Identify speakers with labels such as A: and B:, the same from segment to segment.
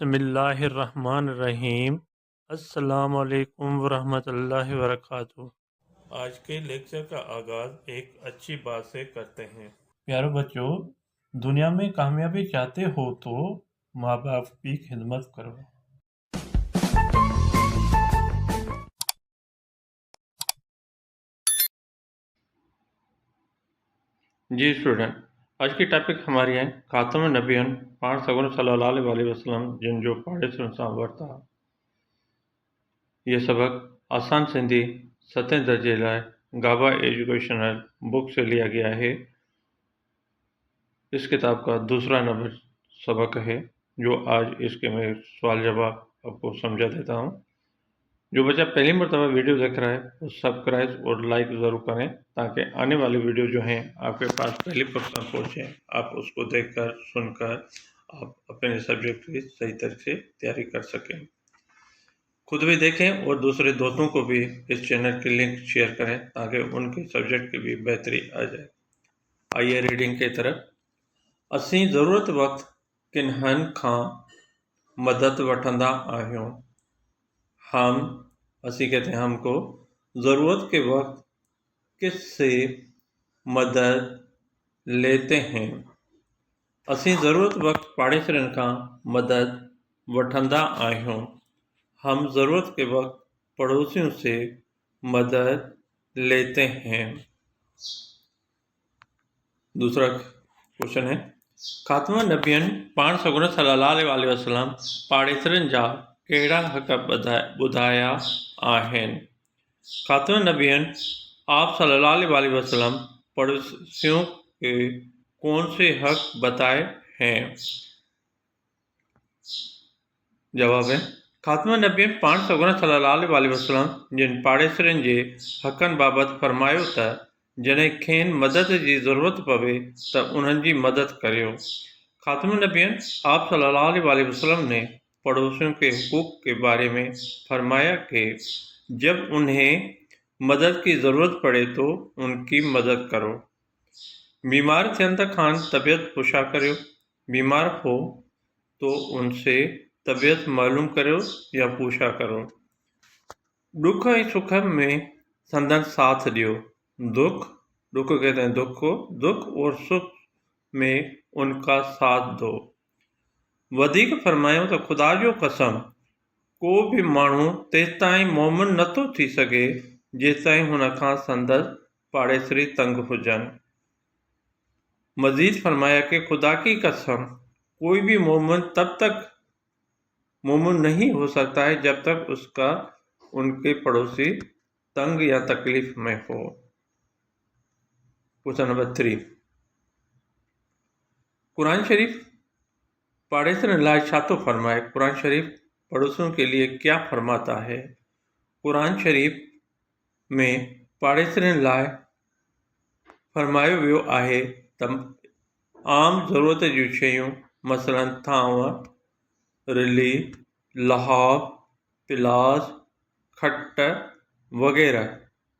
A: बिस्मिल्लाहिर्रहमानिर्रहीम। अस्सलामुअलैकुम वरहमतुल्लाहि वबरकातुहू। आज के लेक्चर का आगाज़ एक अच्छी बात से करते हैं। प्यारे बच्चों, दुनिया में कामयाबी चाहते हो तो माँ बाप की खिदमत करो। जी स्टूडेंट, आज की टॉपिक हमारी है खातमुन नबिय्यीन पाण सगुन सल्लल्लाहु अलैहि वसल्लम जिन जो पाड़े सुनसा वर्ता। ये सबक आसान सिंधी 7 दर्जे लाए गाबा एजुकेशनल बुक से लिया गया है। इस किताब का दूसरा नंबर सबक है जो आज इसके मैं सवाल जवाब आपको समझा देता हूँ। जो बच्चा पहली मरतबा वीडियो देख रहा है वो सब्सक्राइब और लाइक ज़रूर करें ताकि आने वाली वीडियो जो हैं आपके पास पहली पर्सन पहुँचे, आप उसको देखकर सुनकर आप अपने सब्जेक्ट की सही तरह से तैयारी कर सकें। खुद भी देखें और दूसरे दोस्तों को भी इस चैनल की लिंक शेयर करें ताकि उनके सब्जेक्ट की भी बेहतरी आ जाए। आइए रीडिंग की तरफ। असीं ज़रूरत वक़्त किन्हनि खां मदद वठंदा आहियूं। हम असीं कहते हैं हमको ज़रूरत के वक्त किससे मदद लेते हैं। असीं ज़रूरत वक़्त पाड़ेसरनि खां मदद वठंदा आहियूं। हम ज़रूरत के वक्त पड़ोसियों से मदद लेते हैं। दूसरा क्वेश्चन है खातमुन नबिय्यीन पाण सगुन सल्लल्लाहु अलैहि वसल्लम पाड़ेसरनि जा कहिड़ा हक़ ॿुधाया आहिनि। खातमुन नबिय्यीन आप सल्लल्लाहु अलैहि वसल्लम पड़ोसियों के कौन से हक़ बताए हैं। जवाब है खातमुन नबिय्यीन पाण सगुन सल्लल्लाहु अलैहि वसल्लम जिन पाड़ेसरनि जे हक़नि बाबति फरमायो त जॾहिं खेनि मदद जी ज़रूरत पवे त उन्हनि जी मदद करियो। खातमुन नबिय्यीन आप सल्लल्लाहु अलैहि वसल्लम ने पड़ोसियों के हुकूक के बारे में फरमाया कि जब उन्हें मदद की ज़रूरत पड़े तो उनकी मदद करो। बीमार थियनि त खान तबियत पुछा करियो। बीमार हो तो उनसे तबियत मालूम करो या पूछा करो। दुख ऐं सुख में संदन साथ दियो। दुख कहते हैं दुख को, दुख और सुख में उनका साथ दो। वधीक फरमायो त खुदा जो कसम को भी माण्हू तेसिताईं मोमिन नथो थी सघे जेसिताईं हुन खां संदसि पाड़ेसरी तंग हुजनि। मजीद फरमाया कि खुदा की कसम कोई भी मोमिन तब तक मोमिन नहीं हो सकता है जब तक उसका उनके पड़ोसी तंग या तकलीफ में हो। क्वेश्चन नंबर 3 कुरान शरीफ पाड़ेसरनि लाइ छा थो फरमाए। कुरान शरीफ पड़ोसियों के लिए क्या फरमाता है। कुरान शरीफ में पाड़ेसरनि लाइ फरमायो वियो आहे त आम ज़रूरत जूं शयूं मसलन थांव, रिली, लहाफ़, पिलास, खट वग़ैरह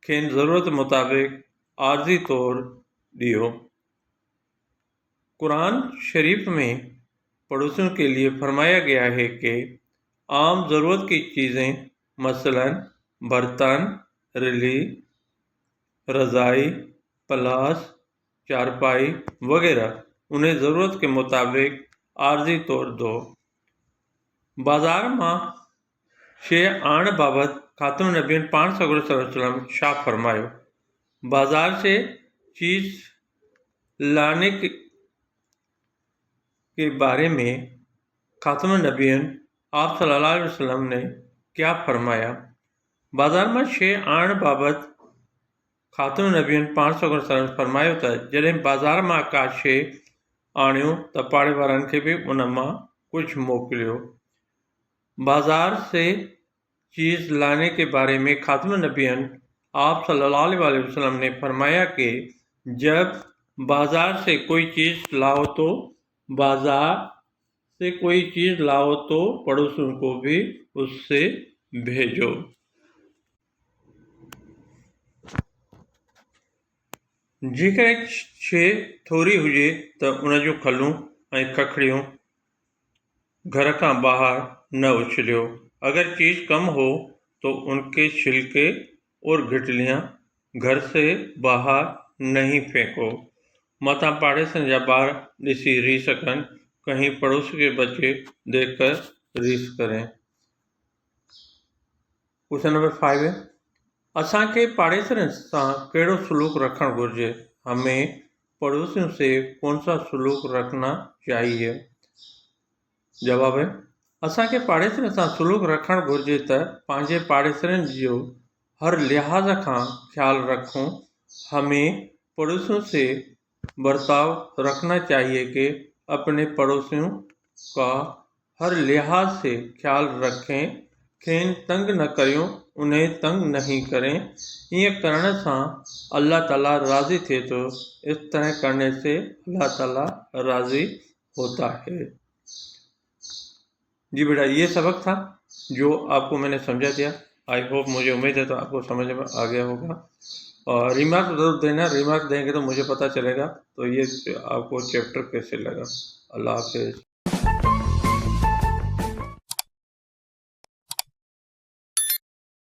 A: खेनि ज़रूरत मुताबिक़ आर्ज़ी तौर ॾियो। कुरान शरीफ में पड़ोसियों के लिए फरमाया गया है कि आम ज़रूरत की चीज़ें मसलन बर्तन, रिली, रज़ाई, पलास, चारपाई वग़ैरह उन्हें ज़रूरत के मुताबिक़ आर्ज़ी तौर दो। बाज़ार मां शइ आणण बाबति खातमुन नबिय्यीन पाण सगुन सल्लल्लाहु अलैहि वसल्लम छा फरमायो। बाज़ार से चीज़ लाने के बारे में खातमुन नबिय्यीन आप सल्लल्लाहु अलैहि वसल्लम ने क्या फरमाया। बाज़ार मां शइ आणण बाबति खातमुन नबिय्यीन पाण सगुन सल्लल्लाहु अलैहि वसल्लम फरमायो त जॾहिं बाज़ार मां का शइ आणियो त पाड़े वारनि खे बि उन मां कुझु मोकिलियो। बाज़ार से चीज़ लाने के बारे में खातमुन नबिय्यीन आप सल्लल्लाहु अलैहि वसल्लम ने फरमाया कि जब बाज़ार से कोई चीज़ लाओ तो पड़ोसियों को भी उससे भेजो। जेकर शइ थोरी हुजे त उन जूं खलूं ऐं खखड़ियूं घर का बाहर न उछलियो। अगर चीज कम हो तो उनके छिलके और गिटलियां घर से बाहर नहीं फेंको। मता पाड़ेसन या ॿार ॾिसी रीस कनि, कहीं पड़ोस के बच्चे देखकर रीस करें। क्वेश्चन नंबर 5 है, असांखे पाड़ेसरनि सां कहिड़ो सलूक रखणु घुरिजे? हमें पड़ोसियों से कौन सा सलूक रखना चाहिए? जवाब है, असांखे पाड़ेसरनि सां सलूक रखणु घुरिजे त पंहिंजे पाड़ेसरनि जो हर लिहाज़ खां ख्याल रखूं। हमें पड़ोसियों से बर्ताव रखना चाहिए कि अपने पड़ोसियों का हर लिहाज से ख्याल रखें, खेनि तंग न करियो, उन्हें तंग नहीं करें। ईअं करण सां अल्लाह ताला राज़ी थिए तो। इस तरह करने से अल्लाह ताला राज़ी होता है। जी बेटा, ये सबक था जो आपको मैंने समझा दिया। आई होप, मुझे उम्मीद है तो आपको समझ में आ गया होगा। और रिमार्क ज़रूर देना, रिमार्क देंगे तो मुझे पता चलेगा तो ये आपको चैप्टर कैसे लगा। अल्लाह हाफिज़।